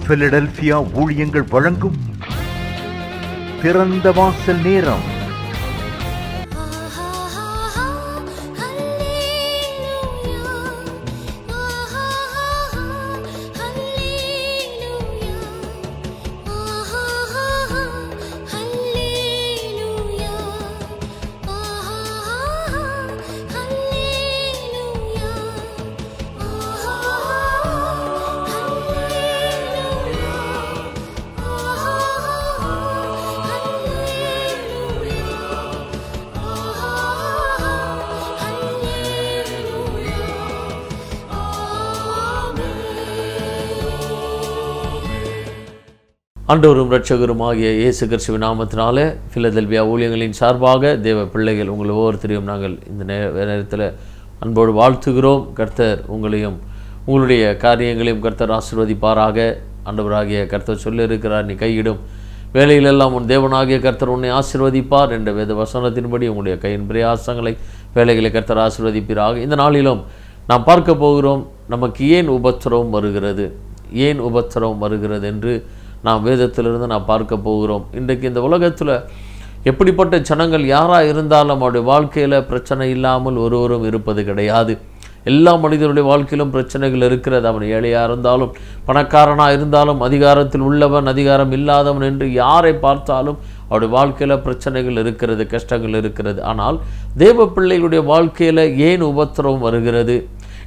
Philadelphia ஊழியங்கள் வழங்கும் திறந்த வாசல் நேரம். ஆண்டவரும் இரட்சகருமாகிய இயேசு கிறிஸ்துவின் நாமத்தினாலே பிலதெல்பியா ஊழியங்களின் சார்பாக தேவ பிள்ளைகள் உங்கள் ஒவ்வொருத்தரையும் நாங்கள் இந்த நேரத்தில் அன்போடு வாழ்த்துகிறோம். கர்த்தர் உங்களையும் உங்களுடைய காரியங்களையும் கர்த்தர் ஆசீர்வதிப்பாராக. ஆண்டவராகிய கர்த்தர் சொல்லியிருக்கிறார், நீ கையிடும் வேலைகளெல்லாம் உன் தேவனாகிய கர்த்தர் உன்னை ஆசீர்வதிப்பார் என்ற வேத வசனத்தின்படி உங்களுடைய கையின் பிரயாசங்களை வேலைகளை கர்த்தர் ஆசீர்வதிப்பீராக. இந்த நாளிலும் நாம் பார்க்க போகிறோம், நமக்கு ஏன் உபத்திரவம் வருகிறது என்று நாம் வேதத்திலிருந்து நாம் பார்க்க போகிறோம். இன்றைக்கு இந்த உலகத்தில் எப்படிப்பட்ட ஜனங்கள் யாராக இருந்தாலும் அவருடைய வாழ்க்கையில் பிரச்சனை இல்லாமல் ஒருவரும் இருப்பது கிடையாது. எல்லா மனிதனுடைய வாழ்க்கையிலும் பிரச்சனைகள் இருக்கிறது. அவன் ஏழையாக இருந்தாலும் பணக்காரனாக இருந்தாலும் அதிகாரத்தில் உள்ளவன் அதிகாரம் இல்லாதவன் என்று யாரை பார்த்தாலும் அவருடைய வாழ்க்கையில் பிரச்சனைகள் இருக்கிறது, கஷ்டங்கள் இருக்கிறது. ஆனால் தேவ பிள்ளைகளுடைய வாழ்க்கையில் ஏன் உபத்திரவம் வருகிறது,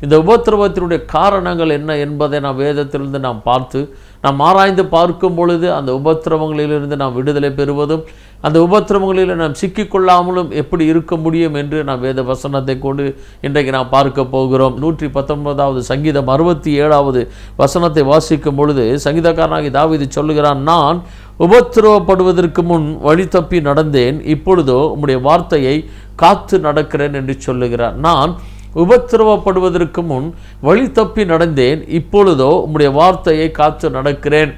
இந்த உபத்திரவத்தினுடைய காரணங்கள் என்ன என்பதை நாம் வேதத்திலிருந்து நாம் பார்த்து நாம் ஆராய்ந்து பார்க்கும் பொழுது அந்த உபத்திரவங்களிலிருந்து நாம் விடுதலை பெறுவதும் அந்த உபத்திரவங்களில் நாம் சிக்கிக்கொள்ளாமலும் எப்படி இருக்க முடியும் என்று நாம் வேத வசனத்தை கொண்டு இன்றைக்கு நாம் பார்க்க போகிறோம். 119வது சங்கீதம் 67வது வசனத்தை வாசிக்கும் பொழுது சங்கீதக்காரனாகி தாவீது சொல்லுகிறான், நான் உபத்திரவப்படுவதற்கு முன் வழி தப்பி நடந்தேன், இப்பொழுதோ உம்முடைய வார்த்தையை காத்து நடக்கிறேன் என்று சொல்லுகிறார். நான் உபத்திரவப்படுவதற்கு முன் வழி தப்பி நடந்தேன், இப்பொழுதோ உம்முடைய வார்த்தையை காத்து நடக்கிறேன்.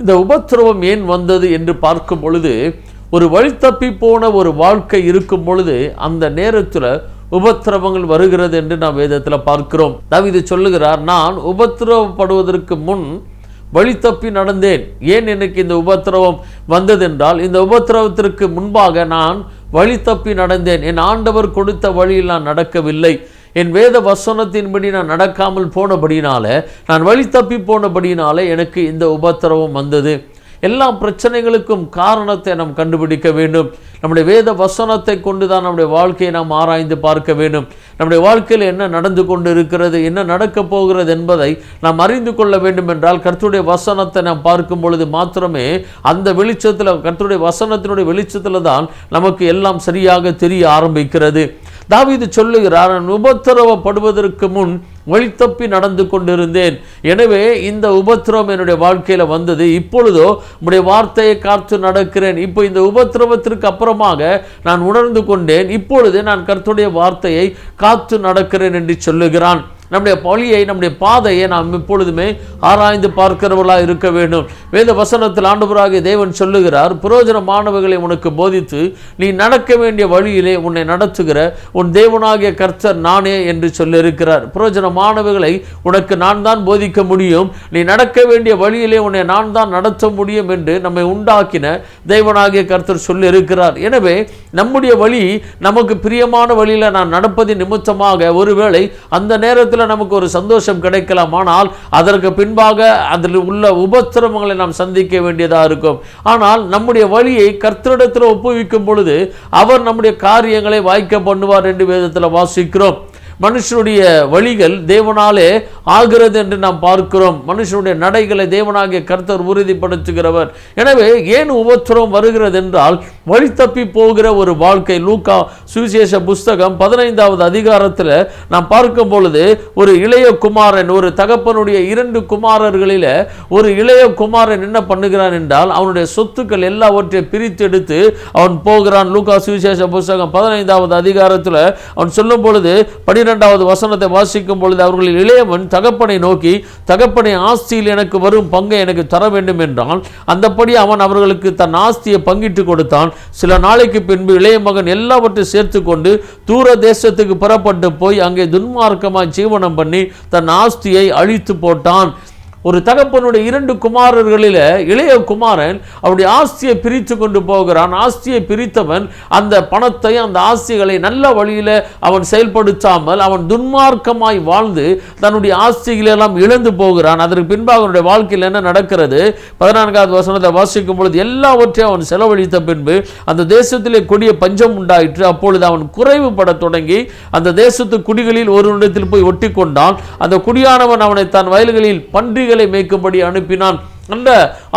இந்த உபத்திரவம் ஏன் வந்தது என்று பார்க்கும் பொழுது, ஒரு வழி தப்பி போன ஒரு வாழ்க்கை இருக்கும் பொழுது அந்த நேரத்தில் உபத்திரவங்கள் வருகிறது என்று நாம் வேதத்தில் பார்க்கிறோம். தாவீது சொல்லுகிறார், நான் உபத்திரவப்படுவதற்கு முன் வழி தப்பி நடந்தேன். ஏன் எனக்கு இந்த உபத்திரவம் வந்ததென்றால், இந்த உபத்திரவத்திற்கு முன்பாக நான் வழி தப்பி நடந்தேன். என் ஆண்டவர் கொடுத்த வழியில் நான் நடக்கவில்லை. என் வேத வசனத்தின்படி நான் நடக்காமல் போனபடினால, நான் வழி தப்பி போனபடினால எனக்கு இந்த உபத்திரவம் வந்தது. எல்லா பிரச்சனைகளுக்கும் காரணத்தை நாம் கண்டுபிடிக்க வேண்டும். நம்முடைய வேத வசனத்தை கொண்டு தான் நம்முடைய வாழ்க்கையை நாம் ஆராய்ந்து பார்க்க வேண்டும். நம்முடைய வாழ்க்கையில் என்ன நடந்து கொண்டு இருக்கிறது, என்ன நடக்கப் போகிறது என்பதை நாம் அறிந்து கொள்ள வேண்டும் என்றால் கர்த்தருடைய வசனத்தை நாம் பார்க்கும் பொழுது மாத்திரமே அந்த வெளிச்சத்தில், கர்த்தருடைய வசனத்தினுடைய வெளிச்சத்தில் தான் நமக்கு எல்லாம் சரியாக தெரிய ஆரம்பிக்கிறது. தாவீது சொல்லுகிறார், நான் உபத்திரவப்படுவதற்கு முன் வழி தப்பி நடந்து கொண்டிருந்தேன். எனவே இந்த உபத்திரவம் என்னுடைய வாழ்க்கையில் வந்தது, இப்பொழுதோ உம்முடைய வார்த்தையை காத்து நடக்கிறேன். இப்போ இந்த உபத்திரவத்திற்கு அப்புறமாக நான் உணர்ந்து கொண்டேன், இப்பொழுது நான் கர்த்தருடைய வார்த்தையை காத்து நடக்கிறேன் என்று சொல்லுகிறான். நம்முடைய வழியை, நம்முடைய பாதையை நாம் இப்பொழுதுமே ஆராய்ந்து பார்க்கிறவர்களாக இருக்க வேண்டும். வேத வசனத்தில் ஆண்டவராகிய தேவன் சொல்லுகிறார், பிரயோஜனமானவைகளை உனக்கு போதித்து நீ நடக்க வேண்டிய வழியிலே உன்னை நடத்துகிற உன் தேவனாகிய கர்த்தர் நானே என்று சொல்லியிருக்கிறார். பிரயோஜனமானவைகளை உனக்கு நான் தான் போதிக்க முடியும், நீ நடக்க வேண்டிய வழியிலே உன்னை நான் தான் நடத்த முடியும் என்று நம்மை உண்டாக்கின தேவனாகிய கர்த்தர் சொல்லியிருக்கிறார். எனவே நம்முடைய வழி நமக்கு பிரியமான வழியில் நான் நடப்பதின் நிமித்தமாக ஒருவேளை அந்த நேரத்தில் நமக்கு ஒரு சந்தோஷம் கிடைக்கலாம். ஆனால் அதற்கு பின்பாக அதில் உள்ள உபத்திரவங்களை நாம் சந்திக்க வேண்டியதாக இருக்கும். ஆனால் நம்முடைய வழியை கர்த்தரிடத்தில் ஒப்புவிக்கும் பொழுது அவர் நம்முடைய காரியங்களை வாய்க்க பண்ணுவார் என்று வேதத்தில் வாசிக்கிறோம். மனுஷனுடைய வழிகள் தேவனாலே ஆகிறது என்று நாம் பார்க்கிறோம். மனுஷனுடைய நடைகளை தேவனாகிய கர்த்தர் உறுதிப்படுத்துகிறவர். எனவே ஏன் உபத்திரவம் வருகிறது என்றால், வழி தப்பி போகிற ஒரு வாழ்க்கை. லூக்கா சுவிசேஷ புஸ்தகம் 15வது அதிகாரத்தில் நாம் பார்க்கும் பொழுது, ஒரு இளைய குமாரன், ஒரு தகப்பனுடைய 2 குமாரர்களில் ஒரு இளைய குமாரன் என்ன பண்ணுகிறான் என்றால், அவனுடைய சொத்துக்கள் எல்லாவற்றையும் பிரித்து எடுத்து அவன் போகிறான். லூக்கா சுவிசேஷ புஸ்தகம் 15வது அதிகாரத்தில் அவன் சொல்லும் பொழுது 12 12வது வசனத்தை வாசிக்கும் பொழுது, அவர்களில் இளையவன் தகப்பனை நோக்கி, தகப்பனை, ஆஸ்தியில் எனக்கு வரும் பங்கை எனக்கு தர வேண்டும் என்றான். அந்தப்படி அவன் அவர்களுக்கு தன் ஆஸ்தியை பங்கிட்டு கொடுத்தான். சில நாளைக்கு பின்பு இளைய மகன் எல்லாவற்றையும் சேர்த்து கொண்டு தூர தேசத்துக்கு புறப்பட்டு போய் அங்கே துன்மார்க்கமாய் ஜீவனம் பண்ணி தன் ஆஸ்தியை அழித்து போட்டான். ஒரு தகப்பனுடைய 2 குமாரர்களில் இளைய குமாரன் அவருடைய ஆஸ்தியை பிரித்து கொண்டு போகிறான். ஆஸ்தியை பிரித்தவன் அந்த பணத்தை, அந்த ஆஸ்திகளை நல்ல வழியில் அவன் செயல்படுத்தாமல் அவன் துன்மார்க்கமாய் வாழ்ந்து தன்னுடைய ஆஸ்திகளை எல்லாம் இழந்து போகிறான். அதற்கு பின்பாக அவனுடைய வாழ்க்கையில் என்ன நடக்கிறது? 14வது வசனத்தை வாசிக்கும் பொழுது, எல்லாவற்றையும் அவன் செலவழித்த பின்பு அந்த தேசத்திலே கொடிய பஞ்சம் உண்டாயிற்று. அப்பொழுது அவன் குறைவுபட தொடங்கி அந்த தேசத்து குடிகளில் ஒரு இடத்தில் போய் ஒட்டி கொண்டான். அந்த குடியானவன் அவனை தன் வயல்களில் பன்றி மேய்க்கும்படி அனுப்பினான். நல்ல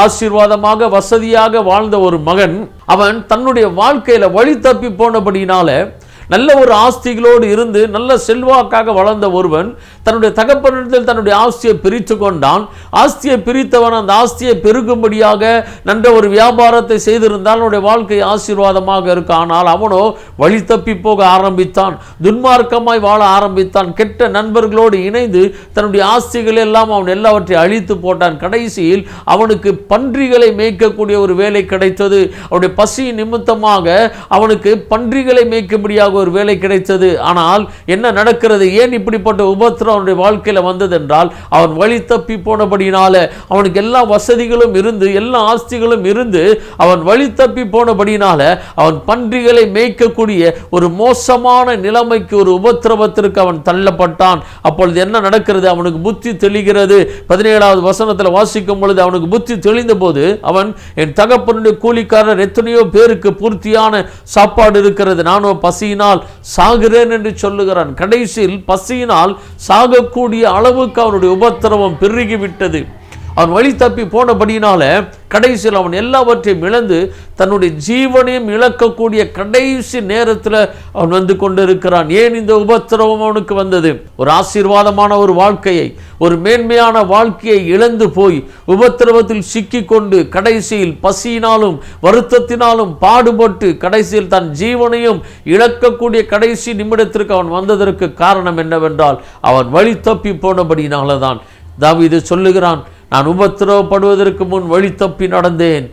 ஆசீர்வாதமாக வசதியாக வாழ்ந்த ஒரு மகன், அவன் தன்னுடைய வாழ்க்கையில வழி தப்பி போனபடினால நல்ல ஒரு ஆஸ்திகளோடு இருந்து நல்ல செல்வாக்காக வளர்ந்த ஒருவன் தன்னுடைய தகப்பனிடத்தில் தன்னுடைய ஆஸ்தியை பிரித்து கொண்டான். ஆஸ்தியை பிரித்தவன் அந்த ஆஸ்தியை பெருகும்படியாக நன்ற ஒரு வியாபாரத்தை செய்திருந்தால் அவனுடைய வாழ்க்கை ஆசீர்வாதமாக இருக்கு. ஆனால் அவனோ வழி தப்பி போக ஆரம்பித்தான், துன்மார்க்கமாய் வாழ ஆரம்பித்தான். கெட்ட நண்பர்களோடு இணைந்து தன்னுடைய ஆஸ்திகள் எல்லாம் அவன் எல்லாவற்றையும் அழித்து போட்டான். கடைசியில் அவனுக்கு பன்றிகளை மேய்க்கக்கூடிய ஒரு வேலை கிடைத்தது. அவனுடைய பசி நிமித்தமாக அவனுக்கு பன்றிகளை மேய்க்கும்படியாக ஒரு வேலை கிடைத்தது. ஆனால் என்ன நடக்கிறது? ஏன் இப்படிப்பட்ட உபத்திரம் அவனுடைய வாழ்க்கையில வந்தது என்றால், அவன் வழி தப்பி போனபடினால, அவனுக்கு எல்லா வசதிகளும் இருந்து எல்லா ஆஸ்திகளும் இருந்து அவன் வழி தப்பி போனபடினால அவன் பன்றிகளை மேய்க்கக்கூடிய ஒரு மோசமான நிலைமைக்கு, ஒரு உபத்திரவத்திற்கு அவன் தள்ளப்பட்டான். அப்பொழுது என்ன நடக்கிறது? அவனுக்கு புத்தி தெளிகிறது. 17வது வசனத்தில் வாசிக்கும் பொழுது, அவனுக்கு புத்தி தெளிந்த போது அவன், என் தகப்பனுடைய கூலிக்காரர் எத்தனையோ பேருக்கு பூர்த்தியான சாப்பாடு இருக்கிறது, நானும் பசியினால் சாகிறேன் என்று சொல்லுகிறான். கடைசியில் பசியினால் சாகக்கூடிய அளவுக்கு அவனுடைய உபத்திரவம் பெருகிவிட்டது. அவன் வழி தப்பி போனபடினால கடைசியில் அவன் எல்லாவற்றையும் இழந்து தன்னுடைய ஜீவனையும் இழக்கக்கூடிய கடைசி நேரத்தில் அவன் வந்து கொண்டிருக்கிறான். ஏன் இந்த உபத்திரவம் அவனுக்கு வந்தது? ஒரு ஆசீர்வாதமான ஒரு வாழ்க்கையை, ஒரு மேன்மையான வாழ்க்கையை இழந்து போய் உபத்திரவத்தில் சிக்கிக்கொண்டு கடைசியில் பசியினாலும் வருத்தத்தினாலும் பாடுபட்டு கடைசியில் தன் ஜீவனையும் இழக்கக்கூடிய கடைசி நிமிடத்திற்கு அவன் வந்ததற்கு காரணம் என்னவென்றால், அவன் வழி தப்பி போனபடினால்தான். தாவீது சொல்லுகிறான், நான் உபத்திரவப்படுவதற்கு முன் வழி தப்பி நடந்தேன்.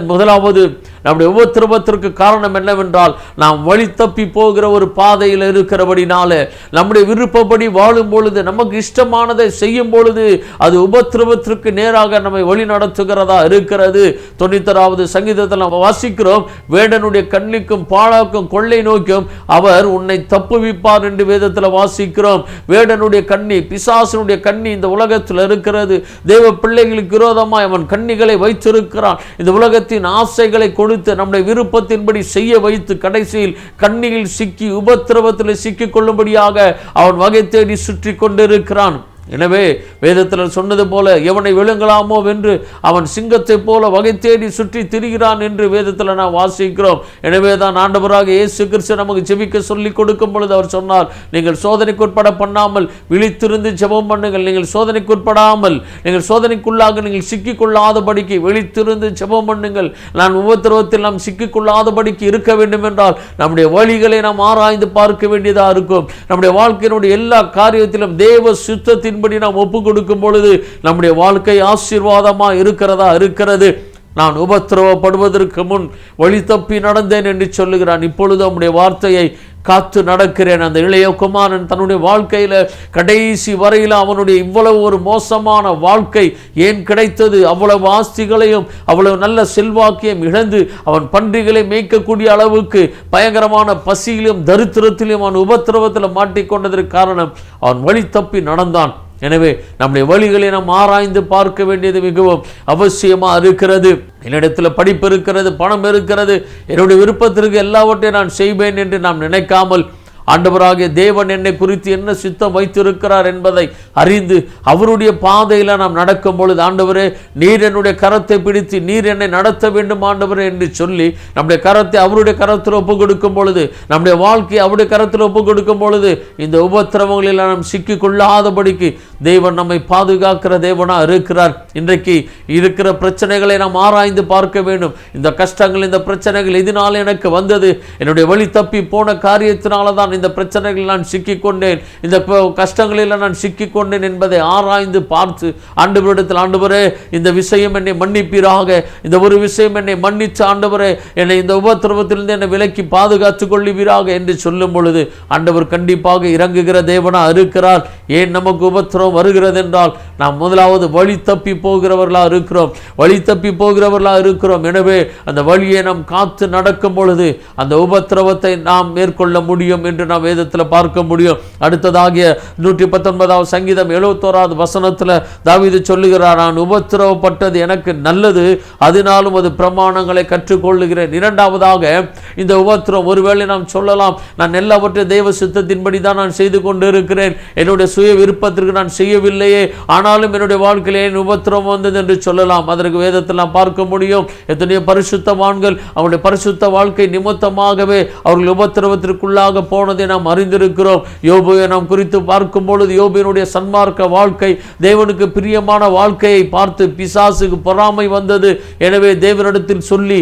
முதலாவது நம்முடைய உபத்திரவத்திற்கு காரணம் என்னவென்றால், நாம் வழி தப்பி போகிற ஒரு பாதையில் இருக்கிறபடினால, நம்முடைய விருப்பப்படி வாழும் பொழுது, நமக்கு இஷ்டமானதை செய்யும் பொழுது அது உபத்திரவத்திற்கு நேராக நம்மை வழி நடத்துகிறதா இருக்கிறது. 91வது சங்கீதத்தில் நாம் வாசிக்கிறோம், வேடனுடைய கண்ணிக்கும் பாழாக்கும் கொள்ளை நோக்கும் அவர் உன்னை தப்புவிப்பார் என்று வேதத்தில் வாசிக்கிறோம். வேடனுடைய கண்ணி, பிசாசனுடைய கண்ணி இந்த உலகத்தில் இருக்கிறது. தேவ பிள்ளைகளுக்கு விரோதமாய் அவன் கண்ணிகளை வைத்திருக்கிறான். இந்த உலகத்தின் ஆசைகளை கொடுத்து நம்முடைய விருப்பத்தின்படி செய்ய வைத்து கடைசியில் கண்ணியில் சிக்கி உபத்திரவத்தில் சிக்கிக் கொள்ளும்படியாக அவன் வகை தேடி சுற்றி கொண்டிருக்கிறான். எனவே வேதத்தில் சொன்னது போல, எவனை விழுங்கலாமோ வென்று அவன் சிங்கத்தை போல வகை தேடி சுற்றி திரிகிறான் என்று வேதத்தில் நாம் வாசிக்கிறோம். எனவே தான் ஆண்டவராக இயேசு கிறிஸ்து நமக்கு ஜெபிக்க சொல்லி கொடுக்கும் பொழுது அவர் சொன்னார், நீங்கள் சோதனைக்குட்பட பண்ணாமல் விழித்திருந்து ஜெபம் பண்ணுங்கள். நீங்கள் சோதனைக்குட்படாமல், நீங்கள் சோதனைக்குள்ளாக நீங்கள் சிக்கிக்கொள்ளாதபடிக்கு விழித்திருந்து ஜெபம் பண்ணுங்கள். நான் உபத்திரவத்தில் நாம் சிக்கிக்கொள்ளாதபடிக்கு இருக்க வேண்டும் என்றால் நம்முடைய வழிகளை நாம் ஆராய்ந்து பார்க்க வேண்டியதாக இருக்கும். நம்முடைய வாழ்க்கையினுடைய எல்லா காரியத்திலும் தேவ சுத்தத்தின் நாம் ஒப்பு கொடுக்கும் பொழுது நம்முடைய வாழ்க்கை ஆசீர்வாதமா இருக்கிறது. நான் உபத்திரவப்படுவதற்கு முன் வழி தப்பி நடந்தேன் என்று சொல்லுகிறான். இப்பொழுது நம்முடைய வார்த்தையை காத்து நடக்கிறேன். அந்த இளைய குமாரன் தன்னுடைய வாழ்க்கையில கடைசி வரையில் அவனுடைய இவ்வளவு ஒரு மோசமான வாழ்க்கை ஏன் கிடைத்தது? அவ்வளவு ஆஸ்திகளையும் அவ்வளவு நல்ல செல்வாக்கையும் இழந்து அவன் பன்றிகளை மேய்க்கக்கூடிய அளவுக்கு பயங்கரமான பசியிலும் தரித்திரத்திலும் அவன் உபத்திரவத்தில் மாட்டிக்கொண்டதற்கு காரணம் அவன் வழி தப்பி நடந்தான். எனவே நம்முடைய வழிகளை நாம் ஆராய்ந்து பார்க்க வேண்டியது மிகவும் அவசியமா இருக்கிறது. என்னிடத்தில் படிப்பு இருக்கிறது, பணம் இருக்கிறது, என்னுடைய விருப்பத்திற்கு எல்லாவற்றையும் நான் செய்வேன் என்று நாம் நினைக்காமல் ஆண்டவராகிய தேவன் என்னை குறித்து என்ன சித்தம் வைத்திருக்கிறார் என்பதை அறிந்து அவருடைய பாதையில் நாம் நடக்கும் பொழுது, ஆண்டவரே நீர் என்னுடைய கரத்தை பிடித்து நீர் என்னை நடத்த வேண்டும் ஆண்டவரே என்று சொல்லி நம்முடைய கரத்தை அவருடைய கரத்தில் ஒப்பு கொடுக்கும் பொழுது, நம்முடைய வாழ்க்கையை அவருடைய கரத்தில் ஒப்பு கொடுக்கும் பொழுது, இந்த உபத்திரவங்களில் நாம் சிக்கிக் கொள்ளாதபடிக்கு தேவன் நம்மை பாதுகாக்கிற தேவனா இருக்கிறார். இன்றைக்கு இருக்கிற பிரச்சனைகளை நாம் ஆராய்ந்து பார்க்க வேண்டும். இந்த கஷ்டங்கள், இந்த பிரச்சனைகள் எதனால் எனக்கு வந்தது? என்னுடைய வழி தப்பி போன காரியத்தினால தான் இந்த பிரச்சனைகளில் நான் சிக்கிக்கொண்டேன், இந்த கஷ்டங்களில் நான் சிக்கிக்கொண்டேன் என்பதை ஆராய்ந்து பார்த்து ஆண்டவரிடத்தில், ஆண்டவரே இந்த விஷயம் என்னை மன்னிப்பீராக, இந்த ஒரு விஷயம் என்னை மன்னிச்சு ஆண்டவரே என்னை இந்த உபத்திரவத்திலிருந்து என்னை விலக்கி பாதுகாத்துக் கொள்ளுவீராக என்று சொல்லும் பொழுது ஆண்டவர் கண்டிப்பாக இறங்குகிற தேவனா இருக்கிறார். ஏன் நமக்கு உபத்திரவம் வருகிறது என்றால் நாம் முதலாவது வழி தப்பி போகிறவர்களா இருக்கிறோம், வழி தப்பி போகிறவர்களா இருக்கிறோம். எனவே அந்த வழியை நாம் காத்து நடக்கும் பொழுது அந்த உபத்திரவத்தை நாம் மேற்கொள்ள முடியும் என்று நாம் வேதத்தில் பார்க்க முடியும். அடுத்ததாகிய 119 சங்கீதம் 71 வசனத்தில் தாவீது சொல்லுகிறார், நான் உபத்திரவப்பட்டது எனக்கு நல்லது, அதனாலும் அது பிரமாணங்களை கற்றுக்கொள்ளுகிறேன். இரண்டாவதாக இந்த உபத்திரவம், ஒருவேளை நாம் சொல்லலாம், நான் எல்லாவற்றையும் தெய்வ சித்தத்தின்படி தான் நான் செய்து கொண்டு இருக்கிறேன், என்னுடைய சுய விருப்பத்திற்கு நான் செய்யவில்லையே, ஆனாலும் என்னுடைய வாழ்க்கையிலே என் உபத்திரவம் வந்தது என்று சொல்லலாம். அதற்கு வேதத்தில் நாம் பார்க்க முடியும். எத்தனையோ பரிசுத்தவான்கள் அவருடைய பரிசுத்த வாழ்க்கை நிமித்தமாகவே அவர்கள் உபத்திரவத்திற்குள்ளாக போனதை நாம் அறிந்திருக்கிறோம். யோபுவை நாம் குறித்து பார்க்கும் பொழுது யோபுவினுடைய சன்மார்க்க வாழ்க்கை, தேவனுக்கு பிரியமான வாழ்க்கையை பார்த்து பிசாசுக்கு பொறாமை வந்தது. எனவே தேவனிடத்தில் சொல்லி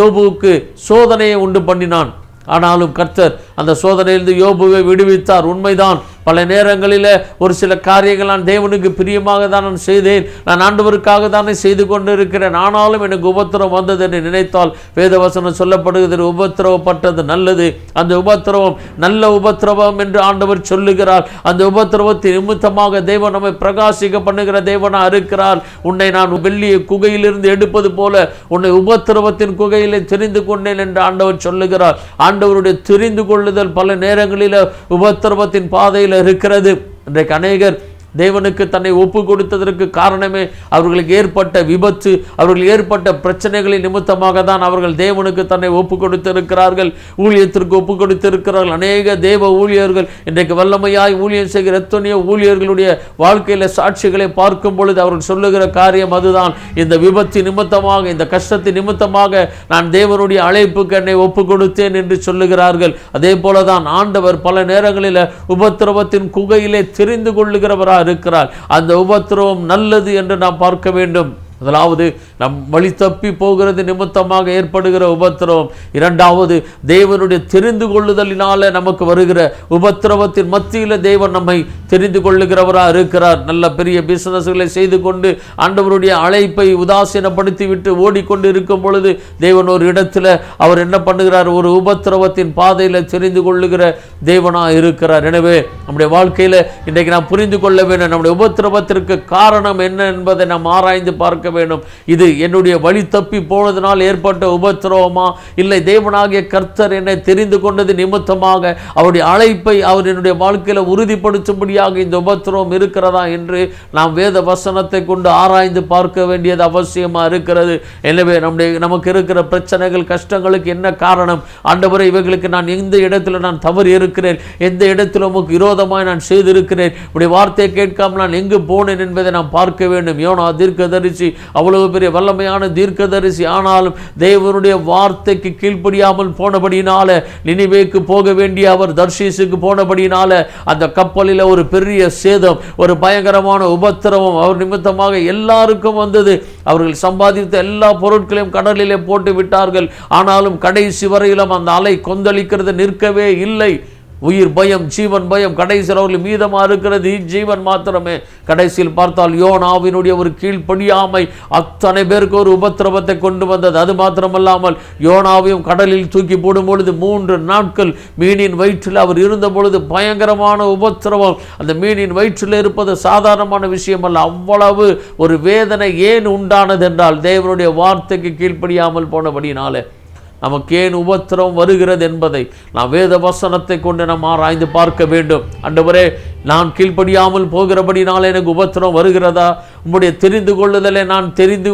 யோபுவுக்கு சோதனையை உண்டு பண்ணினான். ஆனாலும் கர்த்தர் அந்த சோதனையிலிருந்து யோபுவை விடுவித்தார். உண்மைதான், பல நேரங்களில் ஒரு சில காரியங்கள் நான் தேவனுக்கு பிரியமாக தான் நான் செய்தேன், நான் ஆண்டவருக்காக தானே செய்து கொண்டு இருக்கிறேன், ஆனாலும் எனக்கு உபத்திரவம் வந்தது என்று நினைத்தால் வேதவசனம் சொல்லப்படுகிறது, உபத்திரவப்பட்டது நல்லது. அந்த உபத்திரவம் நல்ல உபத்திரவம் என்று ஆண்டவர் சொல்லுகிறார். அந்த உபத்திரவத்தின் நிமித்தமாக தேவன் நம்மை பிரகாசிக்க பண்ணுகிற தேவனா இருக்கிறார். உன்னை நான் வெள்ளியை குகையிலிருந்து எடுப்பது போல உன்னை உபத்திரவத்தின் குகையிலே தெரிந்து கொண்டேன் என்று ஆண்டவர் சொல்லுகிறார். ஆண்டவருடைய தெரிந்து கொள்ளுதல் பல நேரங்களில் உபத்திரவத்தின் பாதையில் இருக்கிறது. இன்றைக்கு அநேகர் தேவனுக்கு தன்னை ஒப்பு கொடுத்ததற்கு காரணமே அவர்களுக்கு ஏற்பட்ட விபத்து, அவர்கள் ஏற்பட்ட பிரச்சனைகளின் நிமித்தமாக தான் அவர்கள் தேவனுக்கு தன்னை ஒப்பு கொடுத்திருக்கிறார்கள், ஊழியத்திற்கு ஒப்பு கொடுத்திருக்கிறார்கள். அநேக தேவ ஊழியர்கள் இன்றைக்கு வல்லமையாய் ஊழியம் செய்கிற எத்தனையோ ஊழியர்களுடைய வாழ்க்கையில சாட்சிகளை பார்க்கும் பொழுது அவர்கள் சொல்லுகிற காரியம் அதுதான், இந்த விபத்து நிமித்தமாக, இந்த கஷ்டத்தின் நிமித்தமாக நான் தேவனுடைய அழைப்புக்கு என்னை ஒப்பு கொடுத்தேன் என்று சொல்லுகிறார்கள். அதே போலதான் ஆண்டவர் பல நேரங்களில் உபத்திரவத்தின் குகையிலே தெரிந்து கொள்ளுகிறவராக இருக்கிறார். அந்த உபத்திரவம் நல்லது என்று நாம் பார்க்க வேண்டும். முதலாவது நம் வழி தப்பி போகிறது நிமித்தமாக ஏற்படுகிற உபத்திரவம். இரண்டாவது தேவனுடைய தெரிந்து கொள்ளுதலினால நமக்கு வருகிற உபத்திரவத்தின் மத்தியில் தேவன் நம்மை தெரிந்து கொள்ளுகிறவராக இருக்கிறார். நல்ல பெரிய பிசினஸ்களை செய்து கொண்டு ஆண்டவருடைய அழைப்பை உதாசீனப்படுத்தி விட்டு ஓடிக்கொண்டு இருக்கும் பொழுது தேவன் ஒரு இடத்துல அவர் என்ன பண்ணுகிறார், ஒரு உபத்திரவத்தின் பாதையில் தெரிந்து கொள்ளுகிற தேவனாக இருக்கிறார். எனவே நம்முடைய வாழ்க்கையில் இன்றைக்கு நாம் புரிந்து கொள்ள வேண்டும், நம்முடைய உபத்திரவத்திற்கு காரணம் என்ன என்பதை நாம் ஆராய்ந்து பார்க்க வேண்டும். இது என்னுடைய வழி தப்பி போனதனால் ஏற்பட்ட உபத்திரவமா, இல்லை தேவனாகிய கர்த்தர் என்னை தெரிந்து கொண்டது நிமித்தமாக அவருடைய அழைப்பை அவர் என்னுடைய வாழ்க்கையில் உறுதிப்படுத்தும்படியாக இந்த உபத்திரவம் இருக்கிறதா என்று நாம் வேத வசனத்தை கொண்டு ஆராய்ந்து பார்க்க வேண்டியது அவசியமா இருக்கிறது. எனவே நமக்கு இருக்கிற பிரச்சனைகள், கஷ்டங்களுக்கு என்ன காரணம்? ஆண்டவரே, இவைகளுக்கு நான் எந்த இடத்துல நான் தவறு இருக்கிறேன், எந்த இடத்துல உமக்கு விரோதமாய் நான் செய்திருக்கிறேன், உடைய வார்த்தையை கேட்காமல் நான் எங்கு போனேன் என்பதை நாம் பார்க்க வேண்டும். யோனா தீர்க்கதரிசி அவ்வளவு பெரிய வல்லமையான தீர்க்கதரிசி, ஆனாலும் தேவனுடைய வார்த்தைக்கு கீழ்ப்படியாமல் போனபடினால, நினிவேக்கு போக வேண்டிய அவர் தர்ஷீசுக்கு போனபடினால அந்த கப்பலில் ஒரு பெரிய சேதம், ஒரு பயங்கரமான உபத்திரவம் அவர் நிமித்தமாக எல்லாருக்கும் வந்தது. அவர்கள் சம்பாதித்த எல்லா பொருட்களையும் கடலிலே போட்டு விட்டார்கள். ஆனாலும் கடைசி வரையிலும் அந்த அலை கொந்தளிக்கிறது நிற்கவே இல்லை. உயிர் பயம், ஜீவன் பயம், கடைசியில் அவர்கள் மீதமாக இருக்கிறது ஜீவன் மாத்திரமே. கடைசியில் பார்த்தால் யோனாவினுடைய ஒரு கீழ்ப்படியாமை அத்தனை பேருக்கு ஒரு உபத்திரவத்தை கொண்டு வந்தது. அது மாத்திரமல்லாமல் யோனாவையும் கடலில் தூக்கி போடும் பொழுது 3 நாட்கள் மீனின் வயிற்றில் அவர் இருந்த பொழுது பயங்கரமான உபத்திரவம். அந்த மீனின் வயிற்றில் இருப்பது சாதாரணமான விஷயம் அல்ல. அவ்வளவு ஒரு வேதனை ஏன் உண்டானது என்றால் தேவனுடைய வார்த்தைக்கு கீழ்ப்படியாமல் போனபடினாலே. நமக்கு ஏன் உபத்திரம் வருகிறது என்பதை நாம் வேத வசனத்தை கொண்டு நாம் ஆராய்ந்து பார்க்க வேண்டும். ஆண்டவரே, நான் கீழ்ப்படியாமல் போகிறபடினால எனக்கு உபத்திரம் வருகிறதா? உம்முடைய தெரிந்து கொள்ளுதலை நான் தெரிந்து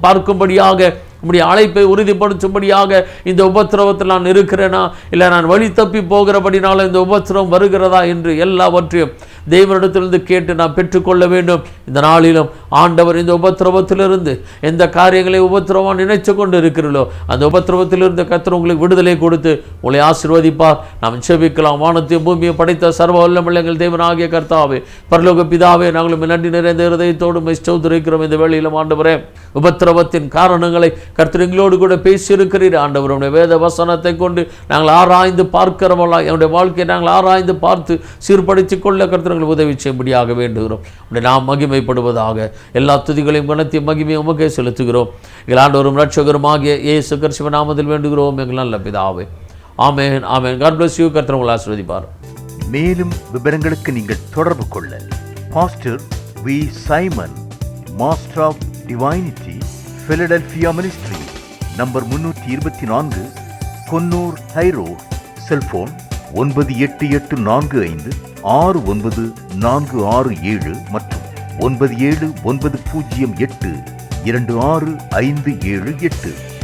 பார்க்கும்படியாக உம்முடைய அழைப்பை உறுதிப்படுத்தும்படியாக இந்த உபத்திரவத்தில் நான் இருக்கிறேனா, இல்லை நான் வழி தப்பி போகிறபடினால இந்த உபத்திரவம் வருகிறதா என்று எல்லாவற்றையும் தேவனிடத்திலிருந்து கேட்டு நான் பெற்றுக்கொள்ள வேண்டும். இந்த நாளிலும் ஆண்டவர் இந்த உபத்திரவத்திலிருந்து எந்த காரியங்களை உபத்திரவம் நினைச்சு கொண்டு இருக்கிறீர்களோ அந்த உபத்திரவத்திலிருந்து கர்த்தர் உங்களுக்கு விடுதலை கொடுத்து உங்களை ஆசீர்வதிப்பார். நாம் செபிக்கலாம். வானத்தையும் பூமியை படைத்த சர்வ வல்லமையுள்ள தேவனாகிய கர்த்தாவே, பரலோக பிதாவே, நாங்களும் நன்றி நிறைந்த இருதயத்தோடு ஸ்தோத்திரிக்கிறோம். இந்த வேளையிலும் ஆண்டவரே, உபத்திரவத்தின் காரணங்களை கர்த்தர் எங்களோடு கூட பேசியிருக்கிறீர். ஆண்டவர், உடைய வேத வசனத்தை கொண்டு நாங்கள் ஆராய்ந்து பார்க்கிறவர்களா என்னுடைய வாழ்க்கையை நாங்கள் ஆராய்ந்து பார்த்து சீர்படுத்திக் கொள்ள கர்த்தர் உதவி செய்யும்படியாக வேண்டுகிறோம். உடைய நாம் மகிமைப்படுவதாக. எல்லா துதிகளையும் கனத்தையும் மகிமையும் உமக்கே செலுத்துகிறோம். எங்கள் ஆண்டவரும் இரட்சகரும் ஆகிய இயேசு கிறிஸ்துவின் நாமத்தில் வேண்டுகிறோம் எங்கள் நல்ல பிதாவே. ஆமென், ஆமென். God bless you. கர்த்தர் உங்களை ஆசீர்வதிப்பார். மேலும் விவரங்களுக்கு நீங்கள் தொடர்பு கொள்ள pastor V. Simon, master of divinity, Philadelphia ministry, number 324, Konnur high road, cellphone 9884569467 மற்றும் 9790826578.